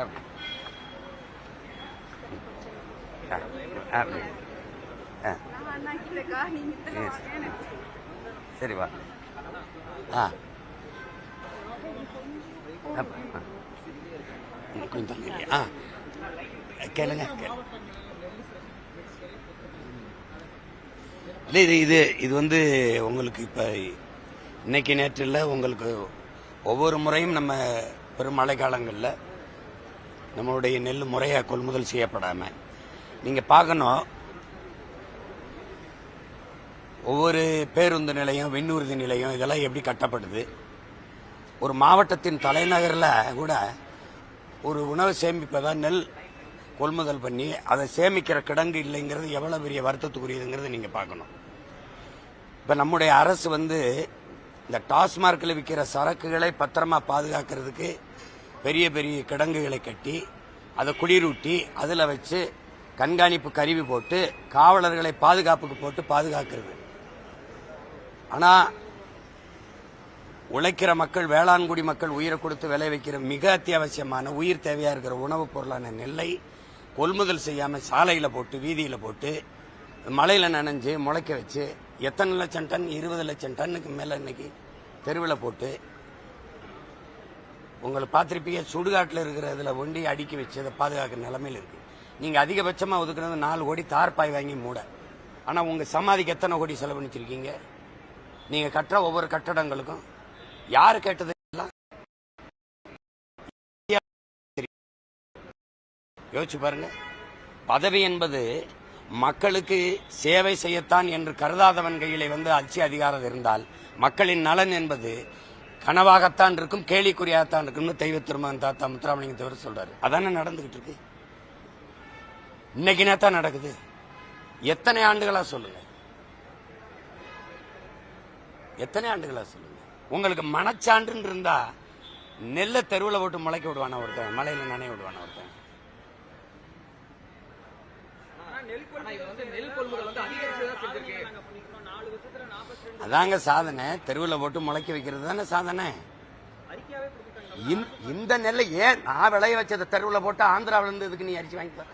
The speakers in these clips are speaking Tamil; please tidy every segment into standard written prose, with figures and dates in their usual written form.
அப்படி அப்படி சரி வா கொஞ்சம் கேளுங்க. இல்லை இது வந்து உங்களுக்கு இப்போ இன்னைக்கு நேற்று இல்லை, உங்களுக்கு ஒவ்வொரு முறையும் நம்ம பெரும் மழை காலங்களில் நம்மளுடைய நெல் முறையாக கொள்முதல் செய்யப்படாமல் நீங்கள் பார்க்கணும். ஒவ்வொரு பேருந்து நிலையம், விண்ணூர்தி நிலையம் இதெல்லாம் எப்படி கட்டப்படுது. ஒரு மாவட்டத்தின் தலைநகரில் கூட ஒரு உணவு சேமிப்பதான் நெல் கொள்முதல் பண்ணி அதை சேமிக்கிற கிடங்கு இல்லைங்கிறது எவ்வளோ பெரிய வருத்தத்துக்குரியதுங்கிறது நீங்கள் பார்க்கணும். இப்போ நம்முடைய அரசு வந்து இந்த டாஸ்மார்க்கில் விற்கிற சரக்குகளை பத்திரமா பாதுகாக்கிறதுக்கு பெரிய பெரிய கிடங்குகளை கட்டி அதை குளிரூட்டி அதில் வச்சு கண்காணிப்பு கருவி போட்டு காவலர்களை பாதுகாப்புக்கு போட்டு பாதுகாக்கிறது. ஆனால் உழைக்கிற மக்கள், வேளாண்குடி மக்கள் உயிரை கொடுத்து விளை வைக்கிற மிக அத்தியாவசியமான உயிர் தேவையா இருக்கிற உணவுப் பொருளான நெல்லை கொள்முதல் செய்யாமல் சாலையில் போட்டு வீதியில் போட்டு மழையில் நனைஞ்சு முளைக்க வச்சு எத்தனை லட்சம் டன், 20 லட்சம் டன்னுக்கு மேலே இன்னைக்கு தெருவில் போட்டு உங்களை பார்த்துருப்பீங்க. சுடுகாட்டில் இருக்கிற இதில் ஒண்டி அடுக்கி வச்சு அதை பாதுகாக்கிற நிலைமையில் இருக்கு. நீங்கள் அதிகபட்சமாக ஒதுக்குறது 4 கோடி தார்பாய் வாங்கி மூட. ஆனால் உங்கள் சமாதிக்கு எத்தனை கோடி செலவழிச்சிருக்கீங்க? நீங்கள் கட்டுற ஒவ்வொரு கட்டடங்களுக்கும் யாரு கேட்டது? யோசிச்சு பாருங்க. பதவி என்பது மக்களுக்கு சேவை செய்யத்தான் என்று கருதாதவன் கையிலே வந்து ஆட்சி அதிகாரம் இருந்தால் மக்களின் நலன் என்பது கனவாகத்தான் இருக்கும், கேலிக்குறியாகத்தான் இருக்கும்னு தெய்வ திருமகன் தாத்தா முத்துராமலிங்க தவிர சொல்றாரு. அதானே நடந்துகிட்டு இருக்கு. இன்னைக்கு நேத்தான் நடக்குது. எத்தனை ஆண்டுகளா சொல்லுங்க, எத்தனை ஆண்டுகளா சொல்லுங்க. உங்களுக்கு மனச்சான்று இருந்தா நெல்லை தெருவில் போட்டு முளைக்க விடுவான ஒருத்தன், மலையில நனைய விடுவான ஒருத்தன். அதாங்க சாதனை. தெருவில் போட்டு முளைக்க வைக்கிறது தானே சாதனை. இந்த நெல்லை ஏன் நான் விளைய வச்சதை தெருவில் போட்டு ஆந்திராவில இருந்து இதுக்கு நீ அரிசி வாங்கி தர.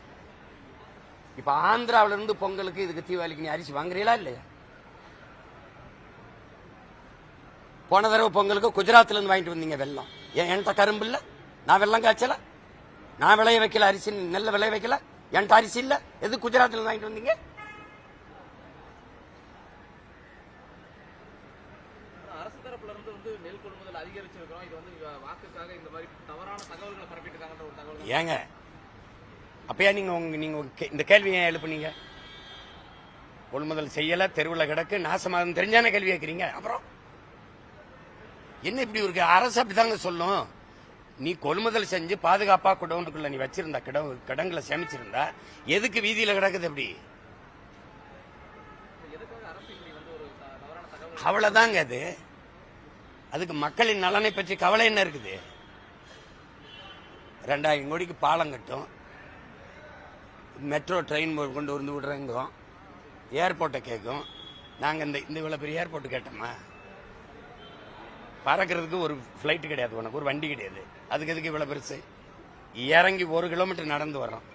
இப்ப ஆந்திராவில இருந்து பொங்கலுக்கு இதுக்கு தீபாவளிக்கு நீ அரிசி வாங்குறீங்களா இல்லையா? போன தடவை பொங்கலுக்கு குஜராத்ல இருந்து வாங்கிட்டு வந்தீங்க வெள்ளம். என்கிட்ட கரும்பு இல்ல, நான் வெள்ளம் காய்ச்சல, நான் விளைய வைக்கல, அரிசி நெல்லை விளைய வைக்கல, என்கிட்ட அரிசி இல்ல, எது குஜராத்ல இருந்து வாங்கிட்டு வந்தீங்க? அரசு தரப்புல இருந்து வந்து நெல் கொள்முதல் அதிகரிச்சிருக்கிறோம், இது வந்து வாக்குக்காக இந்த மாதிரி தவறான தகவல்களை பரப்பிட்டு இருக்காங்கன்ற ஒரு தகவல். ஏங்க அப்பயா நீங்க இந்த கேள்வி ஏன் எழுப்புனீங்க? கொள்முதல் செய்யல, தெருவில் கிடக்கு, நாசமாகும் தெரிஞ்சான கேள்வி கேட்கறீங்க. அப்புறம் என்ன இப்படி இருக்கு? அரசு அப்படித்தாங்க சொல்லும். நீ கொள்முதல் செஞ்சு பாதுகாப்பா குடவுண்டுக்குள்ள நீ வச்சிருந்த கிடங்குல சேமிச்சிருந்தா எதுக்கு வீதியில கிடக்குது? எப்படி? அவ்வளவுதாங்க. அது அதுக்கு மக்களின் நலனை பற்றி கவலை என்ன இருக்குது? 2000 கோடிக்கு பாலம் கட்டும், மெட்ரோ ட்ரெயின் கொண்டு வந்து விடுறோம், ஏர்போர்ட்டை கேட்கும். நாங்க இந்த இவ்வளவு பெரிய ஏர்போர்ட் கேட்டோமா? பறக்கிறதுக்கு ஒரு பிளைட் கிடையாது, உனக்கு ஒரு வண்டி கிடையாது, அதுக்கு எதுக்கு இவ்வளவு பெருசு? இறங்கி 1 கிலோமீட்டர் நடந்து வர்றோம்.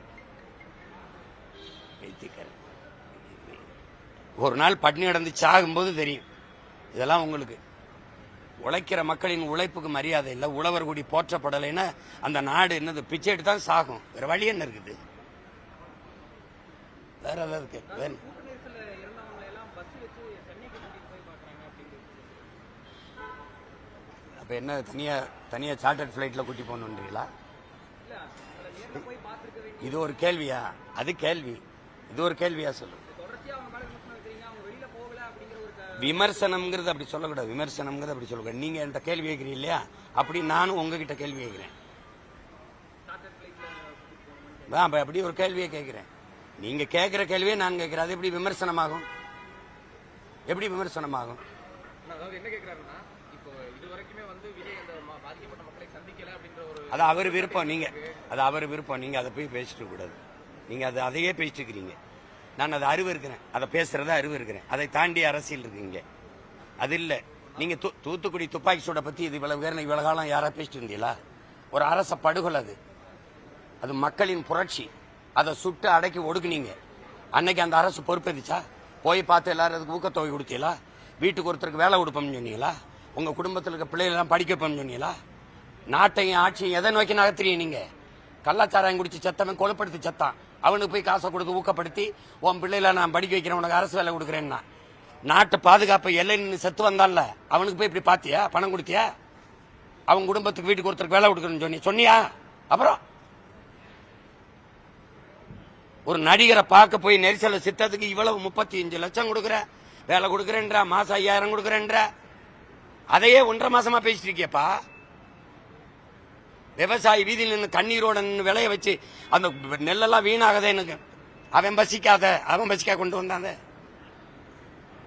ஒரு நாள் பட்னி நடந்து சாகும்போது தெரியும். இதெல்லாம் உங்களுக்கு உழைக்கிற மக்களின் உழைப்புக்கு மரியாதை இல்லை, உழவர் கூடி போற்றப்படலைன்னா அந்த நாடு என்னது? பிச்சை எடுத்து தான் சாகும். வேற வழி என்ன இருக்குது? வேற ஏதாவது இருக்கு? அப்ப என்ன தனியா சார்ட்டர்ட் பிளைட்ல கூட்டி போகணுன்றீங்களா? இது ஒரு கேள்வியா? அது கேள்வி. இது ஒரு கேள்வியா? சொல்லு. விமர்சனம்ங்கிறது அப்படி சொல்லக்கூடாது. விமர்சனம்ங்கிறது அப்படி சொல்லக்கூடாது. நீங்க என்கிட்ட கேள்வி கேட்கிறீங்க இல்லையா? அப்படி நானும் உங்ககிட்ட கேள்வி கேட்கிறேன். அப்படி ஒரு கேள்வியை கேட்கிறேன். நீங்க கேட்கிற கேள்வியை நான் கேட்கிறேன். அது எப்படி விமர்சனமாகும்? எப்படி விமர்சனமாகும்? என்ன கேட்கிறாருன்னா, இப்போ இதுவரைக்குமே வந்து விஜய் அந்த பாதிக்கப்பட்ட மக்களை சந்திக்கல அப்படின்ற ஒரு, அது அவர் விருப்பம். நீங்க அது அவர் விருப்பம். நீங்க அதை போய் பேசிட்டு கூடாது. நீங்க அதையே பேசிட்டு இருக்கிறீங்க. நான் அதை அறிவு இருக்கிறேன், அதை பேசுறத அறிவு இருக்கிறேன். அதை தாண்டி அரசியல் இருக்குங்க. அது இல்லை. நீங்க தூத்துக்குடி துப்பாக்கி சூட பத்தி இது இவ்வளவு காலம் யாரா பேசிட்டு இருந்தீங்களா? ஒரு அரச படுகொலை. அது அது மக்களின் புரட்சி. அதை சுட்டு அடக்கி ஒடுக்குனீங்க. அன்னைக்கு அந்த அரசு பொறுப்பேற்றுச்சா? போய் பார்த்து எல்லாரும் அதுக்கு ஊக்கத்தொகை கொடுத்தீங்களா? வீட்டுக்கு ஒருத்தருக்கு வேலை கொடுப்போம்னு சொன்னீங்களா? உங்க குடும்பத்தில் இருக்க பிள்ளைகள் எல்லாம் படிக்க வைப்போம்னு சொன்னீங்களா? நாட்டையும் ஆட்சியும் எதை நோக்கி நகர்த்துறீங்க நீங்க? கள்ளச்சாராயம் குடிச்சு செத்தவன் கொலைப்படுத்தி செத்தான், அவனுக்கு போய் காசை கொடுத்து ஊக்கப்படுத்தி உன் பிள்ளைல நான் படிக்க வைக்கிறேன், உனக்கு அரசு வேலை கொடுக்குறேன்னா நாட்டு பாதுகாப்பு எல்லை நின்று செத்து வந்தான்ல, அவனுக்கு போய் இப்படி பாத்தியா? பணம் கொடுத்தியா? அவன் குடும்பத்துக்கு வீட்டுக்கு ஒருத்தருக்கு வேலை கொடுக்கணும்னு சொன்னியா? அப்புறம் ஒரு நடிகரை பார்க்க போய் நெரிசல சித்தத்துக்கு இவ்வளவு 35 லட்சம் கொடுக்குற, வேலை கொடுக்குறேன்ற, மாசம் 5000 கொடுக்குறேன்ற, அதையே 1.5 மாசமா பேசிட்டு இருக்கியப்பா. விவசாயி வீதியில் நின்று கண்ணீரோட நின்று விளைய வச்சு அந்த நெல்லெல்லாம் வீணாகதே எனக்கு. அவன் பசிக்கா கொண்டு வந்தாங்க.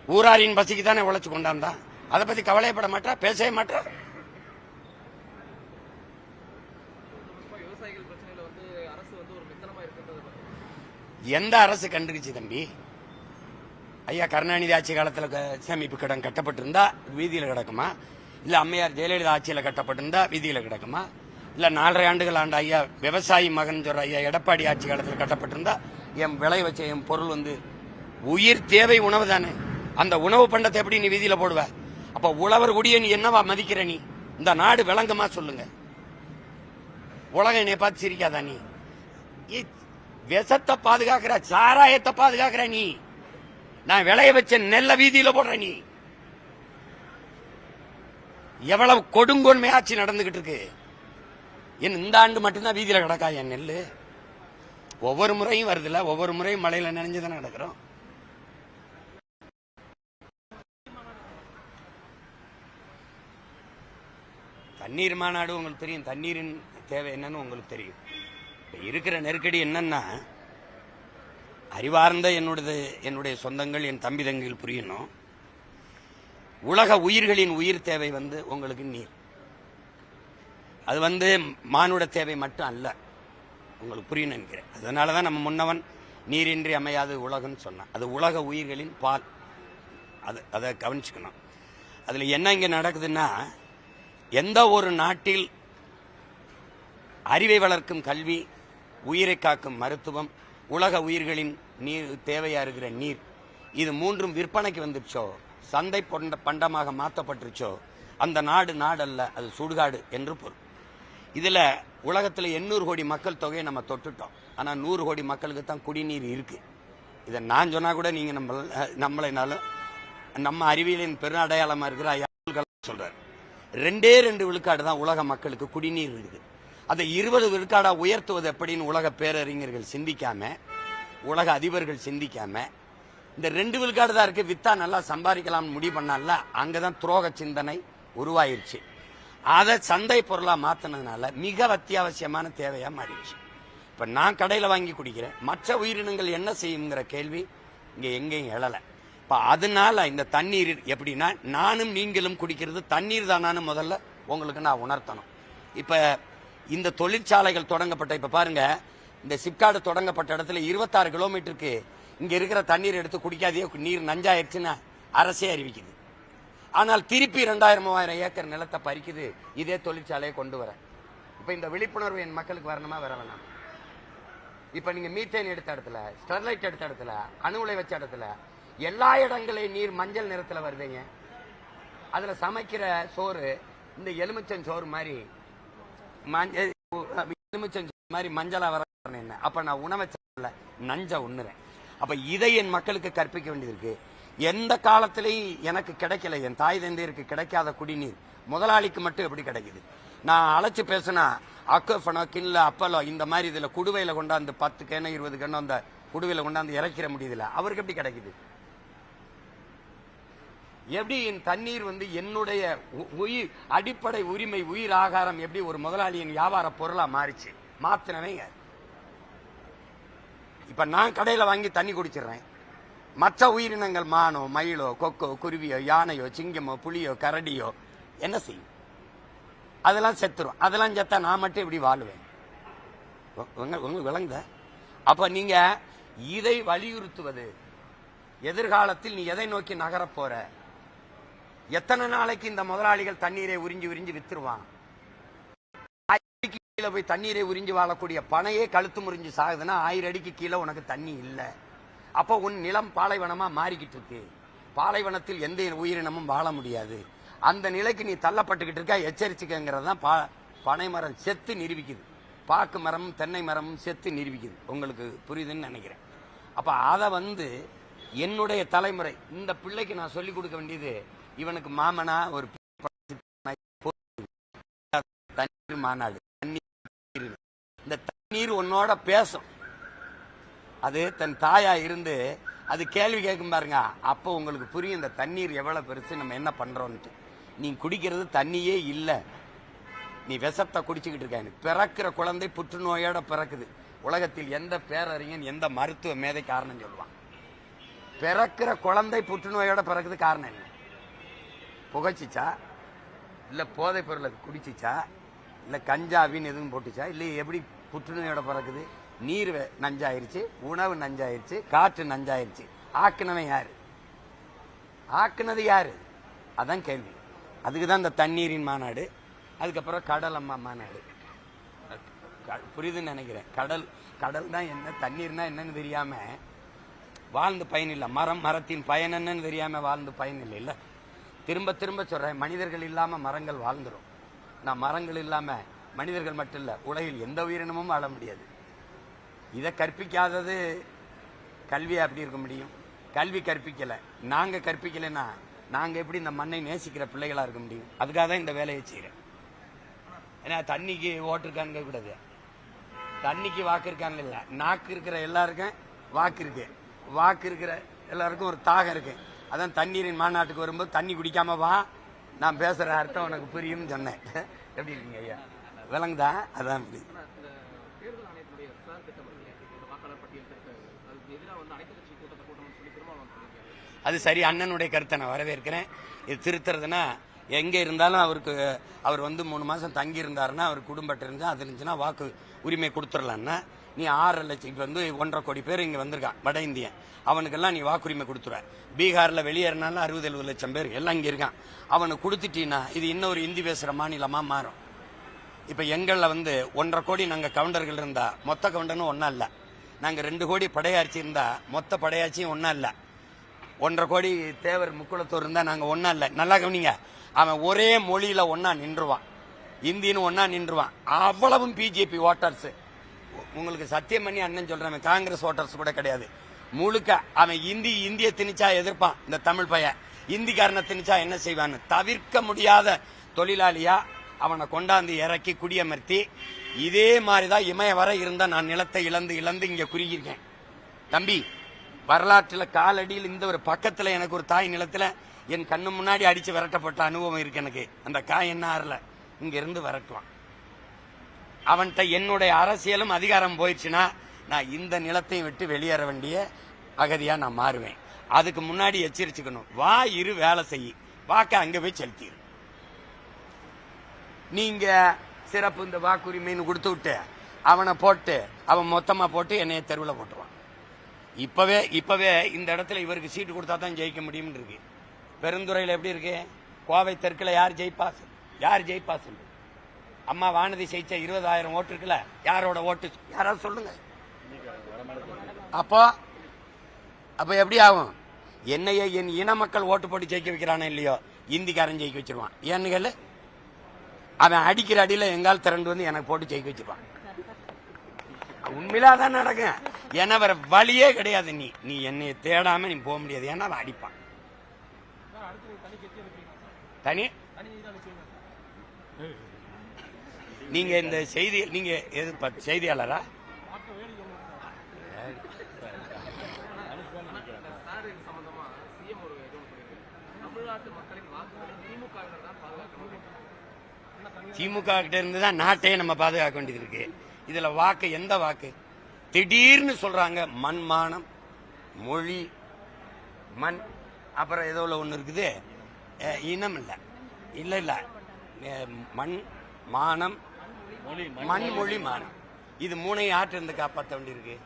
ஊராரின் பசிக்கு தானே உழைச்சு கொண்டாந்தான். அதை பத்தி கவலைப்பட மாட்டா, பேசவே மாட்டா. விவசாயிகள் பிரச்சனையில வந்து அரசு வந்து ஒரு மெத்தனமா இருக்கிறது எந்த அரசு கண்டுக்குச்சு தம்பி? ஐயா கருணாநிதி ஆட்சி காலத்தில் சேமிப்பு கடன் கட்டப்பட்டிருந்தா வீதியில் கிடக்குமா? இல்ல அம்மையார் ஜெயலலிதா ஆட்சியில் கட்டப்பட்டிருந்தா வீதியில் கிடக்குமா? இல்ல 4.5 ஆண்டுகள் ஆண்ட ஐயா விவசாயி மகன் சொல்ற ஐயா எடப்பாடி ஆட்சி காலத்தில் கட்டப்பட்டிருந்தா என் விளை வச்ச என் பொருள் வந்து உயிர் தேவை உணவு தானே. அந்த உணவு பண்டத்தை எப்படி நீ வீதியில போடுவ? அப்ப உழவர் குடிய நீ என்னவா மதிக்கிற? நீ இந்த நாடு விளங்குமா சொல்லுங்க? உலகம் என்னை பார்த்து சிரிக்காதா? நீ விஷத்தை பாதுகாக்கிற, சாராயத்தை பாதுகாக்கிற, நீ நான் விளைய வச்ச நெல்ல வீதியில போடுற. நீ எவ்வளவு கொடுங்கோன்மை ஆட்சி நடந்துகிட்டு இருக்கு. இந்த ஆண்டு மட்டும்தான் வீதியில கிடக்கா என் நெல்லு? ஒவ்வொரு முறையும் வருதுல்ல, ஒவ்வொரு முறையும் மழையில நினைஞ்சுதானே கிடக்கிறோம். தண்ணீர் மாநாடு உங்களுக்கு தெரியும். தண்ணீரின் தேவை என்னன்னு உங்களுக்கு தெரியும். இப்ப இருக்கிற நெருக்கடி என்னன்னா, அறிவார்ந்த என்னுடைய சொந்தங்கள், என் தம்பி தங்கிகள் புரியணும். உலக உயிர்களின் உயிர் தேவை வந்து உங்களுக்கு நீர். அது வந்து மானுட தேவை மட்டும் அல்ல, உங்களுக்கு புரியணும் நினைக்கிறேன். அதனாலதான் நம்ம முன்னவன் நீரின்றி அமையாது உலகம்னு சொன்னான். அது உலக உயிர்களின் பால். அதை கவனிச்சுக்கணும். அதுல என்ன இங்க நடக்குதுன்னா, எந்த ஒரு நாட்டில் அறிவை வளர்க்கும் கல்வி, உயிரை காக்கும் மருத்துவம், உலக உயிர்களின் நீர் தேவையா இருக்கிற நீர், இது மூன்றும் விற்பனைக்கு வந்துருச்சோ, சந்தை பண்டமாக மாற்றப்பட்டுருச்சோ, அந்த நாடு நாடல்ல, அது சுடுகாடு என்று பொருள். இதுல உலகத்தில் 800 கோடி மக்கள் தொகையை நம்ம தொட்டுட்டோம். ஆனா 100 கோடி மக்களுக்கு தான் குடிநீர் இருக்கு. இதை நான் சொன்னா கூட நீங்க நம்மளைனாலும் நம்ம அறிவியலின் பெரும் அடையாளமா இருக்கிற ஐயா சொல்றாரு, 2 விழுக்காடு தான் உலக மக்களுக்கு குடிநீர் இருக்குது. அதை 20 விழுக்காடா உயர்த்துவது எப்படின்னு உலக பேரறிஞர்கள் சிந்திக்காம, உலக அதிபர்கள் சிந்திக்காம, இந்த 2 விழுக்காடு தான் இருக்கு, வித்தா நல்லா சம்பாதிக்கலாம்னு முடிவு பண்ணால அங்கதான் துரோக சிந்தனை உருவாயிருச்சு. அதை சந்தை பொருளா மாத்தினதுனால மிக அத்தியாவசியமான தேவையா மாறிடுச்சு. இப்ப நான் கடையில வாங்கி குடிக்கிறேன், மற்ற உயிரினங்கள் என்ன செய்யுங்கிற கேள்வி இங்க எங்கேயும் எழல. இப்ப அதனால இந்த தண்ணீர் எப்படின்னா, நானும் நீங்களும் குடிக்கிறது தண்ணீர் தானான்னு முதல்ல உங்களுக்கு நான் உணர்த்தணும். இப்ப இந்த தொழிற்சாலைகள் தொடங்கப்பட்ட, இப்ப பாருங்க, இந்த சிப்காடு தொடங்கப்பட்ட இடத்துல 26 கிலோமீட்டருக்கு இங்க இருக்கிற தண்ணீர் எடுத்து குடிக்காதே, நீர் நஞ்சாயிருச்சுன்னு அரசே அறிவிக்குது. ஆனால் திருப்பி 2000-3000 ஏக்கர் நிலத்தை பறிக்குது இதே தொழிற்சாலையை கொண்டு வர. இப்ப இந்த விழிப்புணர்வு என் மக்களுக்கு வரணுமா வர வேணாம்? இப்ப நீங்க மீத்தேன் எடுத்த இடத்துல, ஸ்டெர்லைட் எடுத்த இடத்துல, அணு உலை வச்ச இடத்துல, எல்லா இடங்களையும் நீர் மஞ்சள் நிறத்துல வருதுங்க. அதுல சமைக்கிற சோறு இந்த எலுமிச்சம் சோறு மாதிரி எலுமிச்சம் மாதிரி மஞ்சளா வர என்ன? அப்ப நான் உணவை நஞ்ச உண்ணுறேன். அப்ப இதை என் மக்களுக்கு கற்பிக்க வேண்டியது இருக்கு. எந்த காலத்திலையும் எனக்கு கிடைக்கல, என் தாய் தந்தையருக்கு கிடைக்காத குடிநீர் முதலாளிக்கு மட்டும் எப்படி கிடைக்குது? நான் அழைச்சு பேசினா அக்கோஃபனோ, கிண்ல, அப்பலோ இந்த மாதிரி இதுல குடுவையில கொண்டாந்து 10 கேனோ 20 கேனோ அந்த குடுவையில கொண்டாந்து இறக்கிற முடியுதுல, அவருக்கு எப்படி கிடைக்குது? எப்படி என் தண்ணீர் வந்து என்னுடைய உயிர் அடிப்படை உரிமை, உயிர் ஆகாரம் எப்படி ஒரு முதலாளியின் வியாபார பொருளா மாறிச்சு? மாத்தினவங்க. இப்ப நான் கடையில வாங்கி தண்ணி குடிச்சிடுறேன். மற்ற உயிரினங்கள் மானோ, மயிலோ, கொக்கோ, குருவியோ, யானையோ, சிங்கமோ, புலியோ, கரடியோ என்ன செய்யும்? அதெல்லாம் செத்துரும். அதெல்லாம் செத்தா நான் மட்டும் எப்படி வாழுவேன்? உங்களுக்கு விளங்குத? அப்ப நீங்க இதை வலியுறுத்துவது, எதிர்காலத்தில் நீ எதை நோக்கி நகர போற? எத்தனை நாளைக்கு இந்த முதலாளிகள் தண்ணீரை உறிஞ்சி வித்துருவான்? கீழே போய் தண்ணீரை உறிஞ்சி வாழக்கூடிய பனையே கழுத்து முறிஞ்சு சாகுதுன்னா 1000 அடிக்கு கீழே உனக்கு தண்ணி இல்லை. அப்போ உன் நிலம் பாலைவனமா மாறிக்கிட்டு இருக்கு. பாலைவனத்தில் எந்த உயிரினமும் வாழ முடியாது. அந்த நிலைக்கு நீ தள்ளப்பட்டுக்கிட்டு இருக்க, எச்சரிச்சுக்கங்கிறது தான் பனை மரம் செத்து நிரூபிக்குது. பாக்கு மரமும் தென்னை மரமும் செத்து நிரூபிக்குது. உங்களுக்கு புரியுதுன்னு நினைக்கிறேன். அப்ப அதை என்னுடைய தலைமுறை இந்த பிள்ளைக்கு நான் சொல்லிக் கொடுக்க வேண்டியது, இவனுக்கு மாமனா ஒரு தண்ணீர் மாநாடு, தண்ணீர், இந்த தண்ணீர் உன்னோட பேசும். அது தன் தாயா இருந்து அது கேள்வி கேட்கும் பாருங்க. அப்போ உங்களுக்கு புரியும் இந்த தண்ணீர் எவ்வளவு பெருசு, நம்ம என்ன பண்றோம்ட்டு. நீ குடிக்கிறது தண்ணியே இல்லை, நீ விஷத்தை குடிச்சுக்கிட்டு இருக்க. பிறக்கிற குழந்தை புற்றுநோயோட பிறக்குது. உலகத்தில் எந்த பேரறிஞன் எந்த மருத்துவ மேதை காரணம் சொல்லுவான்? பிறக்கிற குழந்தை புற்றுநோயோட பிறக்குது. காரணம் என்ன? புகைச்சிச்சா, இல்ல போதை பொருளை குடிச்சிச்சா, இல்ல கஞ்சாவின்னு எதுவும் போட்டுச்சா, இல்ல எப்படி புற்றுநோயோட பிறக்குது? நீர் நஞ்சாயிருச்சு, உணவு நஞ்சாயிருச்சு, காற்று நஞ்சாயிருச்சு. ஆக்குனவன் யாரு? ஆக்குனது யாரு? அதான் கேள்வி. அதுக்குதான் இந்த தண்ணீரின் மாநாடு, அதுக்கப்புறம் கடல் அம்மா மாநாடு. புரியுதுன்னு நினைக்கிறேன். கடல் தான் என்ன, தண்ணீர்னா என்னன்னு தெரியாம வாழ்ந்து பயன் இல்லை. மரத்தின் பயன் என்னன்னு தெரியாம வாழ்ந்து பயன் இல்லை. இல்ல, திரும்ப திரும்ப சொல்றேன், மனிதர்கள் இல்லாம மரங்கள் வாழ்ந்துடும். நான் மரங்கள் இல்லாம மனிதர்கள் மட்டும் இல்ல, உலகில் எந்த உயிரினமும் வாழ முடியாது. இதை கற்பிக்காதது கல்வியா எப்படி இருக்க முடியும்? கல்வி கற்பிக்கல, நாங்க கற்பிக்கலைன்னா நாங்க எப்படி இந்த மண்ணை நேசிக்கிற பிள்ளைகளா இருக்க முடியும்? அதுக்காக தான் இந்த வேலையை செய்யறேன். ஏன்னா தண்ணிக்கு ஓட்டு இருக்கான்னு கூடாது, தண்ணிக்கு வாக்கு இருக்கான்னு இல்ல. நாக்கு இருக்கிற எல்லாருக்கும் வாக்கு இருக்கு, வாக்கு இருக்கிற எல்லாருக்கும் ஒரு தாகம் இருக்கு. அதான் தண்ணீரின் மாநாட்டுக்கு வரும்போது தண்ணி குடிக்காம வா, நான் பேசுற அர்த்தம் உனக்கு புரியும் சொன்னேன். எப்படி இருக்கீங்க ஐயா? விளங்குதா? அதான் அது சரி. அண்ணனுடைய கருத்தை நான் வரவேற்கிறேன். இது திருத்துறதுன்னா எங்க இருந்தாலும் அவர் 3 மாசம் தங்கி இருந்தாருன்னா, அவர் குடும்பம் இருந்தா அது இருந்துச்சுன்னா வாக்கு உரிமை கொடுத்துடலான்னா, நீ 6 லட்சம், இப்ப 1.5 கோடி பேர் இங்க வந்திருக்கான் வட இந்தியன், அவனுக்கெல்லாம் நீ வாக்குரிமை கொடுத்துருவ. பீகார்ல வெளியேறினாலும் 60-70 லட்சம் பேர் எல்லாம் இங்க இருக்கான். அவனுக்கு கொடுத்துட்டீங்கன்னா இது இன்னொரு இந்தி பேசுற மாநிலமா மாறும். இப்ப எங்கள்ல 1.5 கோடி நாங்க கவுண்டர்கள் இருந்தா மொத்த கவுண்டனும் ஒன்னா இல்ல. நாங்க 2 கோடி படையாட்சி இருந்தா மொத்த படையாட்சியும் ஒன்னா இல்ல. 1.5 கோடி தேவர் முக்குளத்தூர் இருந்தா நாங்க ஒன்னா இல்ல. நல்லா கவனிங்க, அவன் ஒரே மொழியில ஒன்னா நின்றுவான், இந்தின்னு ஒன்னா நின்றுவான். அவ்வளவும் பிஜேபி ஓட்டர்ஸ். உங்களுக்கு சத்தியம் பண்ணி அண்ணன் சொல்றேன், காங்கிரஸ் ஓட்டர்ஸ் கூட கிடையாது. முழுக்க அவன் இந்திய திணிச்சா எதிர்ப்பான். இந்த தமிழ் பையன் இந்திக்காரனை திணிச்சா என்ன செய்வான்னு தவிர்க்க முடியாத தொழிலாளியா அவனை கொண்டாந்து இறக்கி குடியமர்த்தி, இதே மாதிரிதான் இமய வர இருந்தா நான் நிலத்தை இழந்து இங்க குறுகியிருக்கேன். தம்பி, வரலாற்றுல காலடியில் இந்த ஒரு பக்கத்துல எனக்கு ஒரு தாய் நிலத்துல என் கண்ணு முன்னாடி அடிச்சு விரட்டப்பட்ட அனுபவம் இருக்கு எனக்கு. அந்த காய் என்ன ஆறல, இங்க இருந்து விரட்டுவான். அவன்கிட்ட என்னுடைய அரசியலும் அதிகாரம் போயிடுச்சுன்னா நான் இந்த நிலத்தையும் விட்டு வெளியேற வேண்டிய அகதியா நான் மாறுவேன். அதுக்கு முன்னாடி எச்சரிச்சுக்கணும். வா இரு வேலை செய்ய, வாக்க அங்க போய் செலுத்திடு. நீங்க சிறப்பு இந்த வாக்குரிமைன்னு கொடுத்து விட்டு அவனை போட்டு அவன் மொத்தமா போட்டு என்னைய தெருவில் போட்டுருவான். இப்பவே இந்த இடத்துல இவருக்கு சீட்டு கொடுத்தா தான் ஜெயிக்க முடியும் இருக்கு. பெருந்துறையில் எப்படி இருக்கு? கோவை தெற்குல யார் ஜெயிப்பாஸ்? அம்மா வானதி ஜெயிச்ச 20,000 ஓட்டு இருக்குல்ல, யாரோட ஓட்டு? யாராவது சொல்லுங்க. அப்போ எப்படி ஆகும்? என்னைய என் இன மக்கள் ஓட்டு போட்டு ஜெயிக்க வைக்கிறானே இல்லையோ, இந்திக்காரன் ஜெயிக்க வச்சிருவான். ஏன்னு கேளு, அவன் அடிக்கிற அடியில எங்கால் திரண்டு வந்து எனக்கு போட்டு ஜெயிக்க வச்சிருவான். உண்மையிலாதான் நடக்கும். ஏன்னா வேற வழியே கிடையாது. நீ என்னைய தேடாம நீ போக முடியாது. ஏன்னா அவன் அடிப்பான். தனி நீங்க இந்த செய்தி, நீங்க செய்தியாளரா? திமுக கிட்ட இருந்து தான் நாட்டையே நம்ம பாதுகாக்க வேண்டியது இருக்கு. இதுல வாக்கு எந்த வாக்கு? திடீர்னு சொல்றாங்க மண்மானம், மொழி, மண், அப்புறம் ஏதோ ஒண்ணு இருக்குது, இனம் இல்ல மண், மானம், மண், மொழி, மானம். இது 3 ஆற்று இருந்து காப்பாற்ற வேண்டியிருக்கு.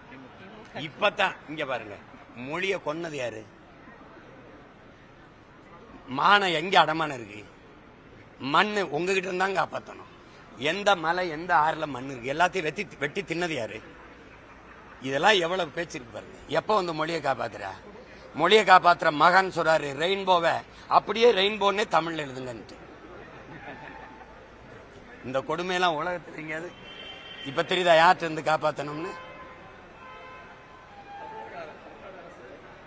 இப்பதான் இங்க பாருங்க, மொழிய கொன்னது யாரு? மானம் எங்க அடமானம் இருக்கு? மண் உங்ககிட்ட இருந்தாங்க காப்பாற்றணும். எந்த மலை எந்த ஆறுல மண் இருக்கு? எல்லாத்தையும் வெட்டி தின்னது யாரு? இதெல்லாம் எவ்வளவு பேச்சு இருக்கு பாருங்க. எப்ப வந்து மொழியை காப்பாத்துற? மொழியை காப்பாத்துற மகான் சொல்றாரு ரெயின்போவை அப்படியே ரெயின்போன்னே தமிழ்ல எழுதுங்கன்ட்டு. இந்த கொடுமையெல்லாம் உலகத்துல எங்கேயாவது இப்ப தெரியுதா யார்கிட்ட இருந்து காப்பாத்தணும்னு?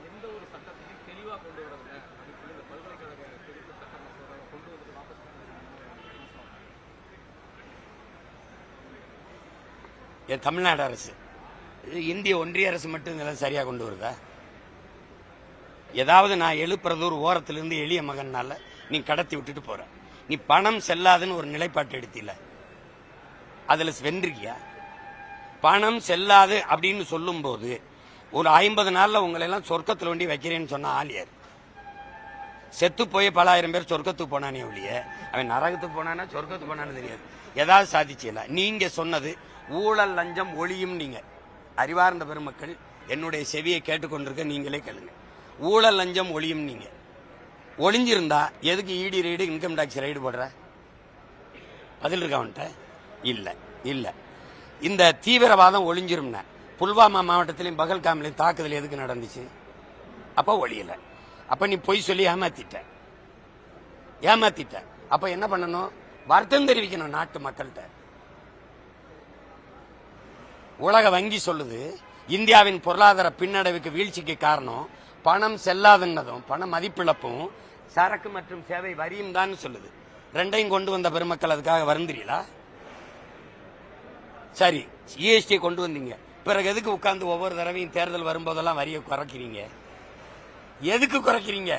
எந்த ஒரு சட்டத்தையும் தெளிவா கொண்டு வரல அப்படின்னு சொல்லி இந்த பல்கலைக்கழக திருத்த சட்ட மசோதாவை கொண்டு வந்து வாபஸ் என் தமிழ்நாடு அரசு, இந்திய ஒன்றிய அரசு மட்டும் இதெல்லாம் சரியா கொண்டு வருதா? ஏதாவது நான் எழுப்புறது ஒரு ஓரத்திலிருந்து எளிய மகனால நீ கடத்தி விட்டுட்டு போற. நீ பணம் செல்லாதுன்னு ஒரு நிலைப்பாட்டு எடுத்தில, அதுல வென்றிருக்கியா? பணம் செல்லாது அப்படின்னு சொல்லும் போது ஒரு 50 நாள்ல உங்களை எல்லாம் சொர்க்கத்தில் வேண்டி வைக்கிறேன்னு சொன்ன ஆலியார். செத்து போய் பல ஆயிரம் பேர் சொர்க்கத்துக்கு போனானே ஒழிய அவன் நரகத்துக்கு போனானா சொர்க்கத்துக்கு போனான்னு தெரியாது. ஏதாவது சாதிச்சல? நீங்க சொன்னது ஊழல் லஞ்சம் ஒளியும். நீங்க அறிவார்ந்த பெருமக்கள் என்னுடைய செவியை கேட்டுக்கொண்டிருக்க நீங்களே கேளுங்க. ஊழல் லஞ்சம் ஒளியும். நீங்க ஒளிஞ்சிருந்தா எதுக்கு இடி ரைடு இன்கம் டாக்ஸ் ரைடு போடுற? பதில் இருக்கா அவன்கிட்ட? இல்ல இல்ல. இந்த தீவிரவாதம் ஒளிஞ்சிரும்னா புல்வாமா மாவட்டத்திலையும் பகல்காமிலையும் தாக்குதல் எதுக்கு நடந்துச்சு? அப்ப ஒளியல. அப்ப நீ பொய் சொல்லி ஏமாத்திட்ட. அப்ப என்ன பண்ணணும்? வருத்தம் தெரிவிக்கணும் நாட்டு மக்கள்கிட்ட. உலக வங்கி சொல்லுது இந்தியாவின் பொருளாதார பின்னடைவுக்கு வீழ்ச்சிக்கு காரணம் பணம் செல்லாதுன்னதும் பண மதிப்பிழப்பும் சரக்கு மற்றும் சேவை வரியும் தான் சொல்லுது. ரெண்டையும் கொண்டு வந்த பெருமக்கள் அதுக்காக வருந்தீங்களா? சரி, ஜிஎஸ்டி கொண்டு வந்தீங்க, பிறகு எதுக்கு உட்கார்ந்து ஒவ்வொரு தடவையும் தேர்தல் வரும்போதெல்லாம் வரியை குறைக்கிறீங்க? எதுக்கு குறைக்கிறீங்க?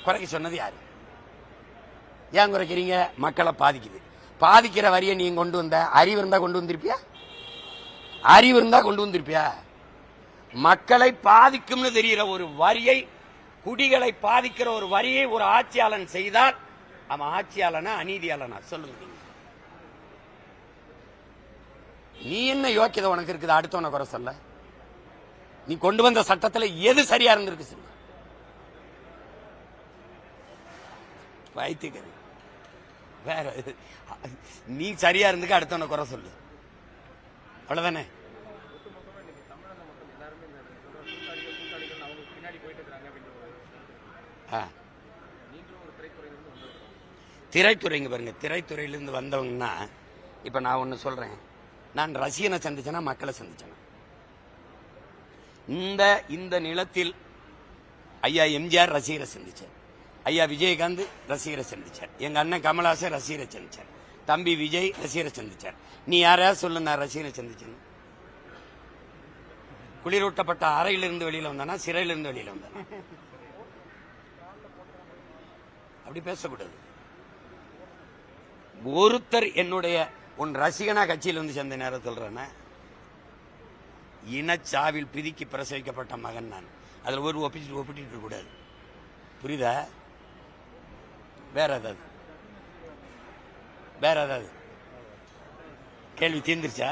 குறைக்க சொன்னது யாரு? ஏன் குறைக்கிறீங்க? மக்களை பாதிக்குது. பாதிக்கிற வரியை நீங்க கொண்டு வந்த அறிவு இருந்தா கொண்டு வந்திருப்பியா? மக்களை பாதிக்கும்னு தெரிகிற ஒரு வரியை, குடிகளை பாதிக்கிற ஒரு வரியை ஒரு ஆட்சியாளன் செய்தால் அவன் ஆட்சியாளனா அநீதியாளனா? சொல்லுங்க. நீ என்ன யோக்கியதை உனக்கு இருக்குது அடுத்தவனை குறை சொல்ல? நீ கொண்டு வந்த சட்டத்தில் எது சரியா இருந்திருக்கு சொல்லு. வைத்தியக்கரு வேற, நீ சரியா இருந்துக்க அடுத்தவனை குறை சொல்லு, அவ்வளவுதானே? திரைத்துறைங்க பாருங்க, திரைத்துறையிலிருந்து வந்தவங்கன்னா இப்ப நான் ஒண்ணு சொல்றேன். நான் ரசிகனை சந்திச்சேனா மக்களை சந்திச்சேனா? இந்த நிலத்தில் ஐயா எம்ஜிஆர் ரசிகரை சந்திச்சார், ஐயா விஜயகாந்த் ரசிகரை சந்திச்சார், எங்க அண்ணன் கமலஹாசன் ரசிகரை சந்திச்சார், தம்பி விஜய் ரசிகரை சந்திச்சார். நீ யாரையாவது சொல்லு நான் ரசிகரை சந்திச்சேன்? குளிரூட்டப்பட்ட அறையிலிருந்து வெளியில வந்தானா சிறையிலிருந்து வெளியில வந்தானா? அப்படி பேசக்கூடாது. ஒருத்தர் என்னுடைய உன் ரசிகனா கட்சியில் வந்து சேர்ந்த நேரம் சொல்றேன்னா, இனச்சாவில் பிதிக்கி பிரசவிக்கப்பட்ட மகன் நான். அதுல ஒரு ஒப்பிட்டு கூடாது, புரியுதா? வேற ஏதாவது கேள்வி தீர்ந்துருச்சா?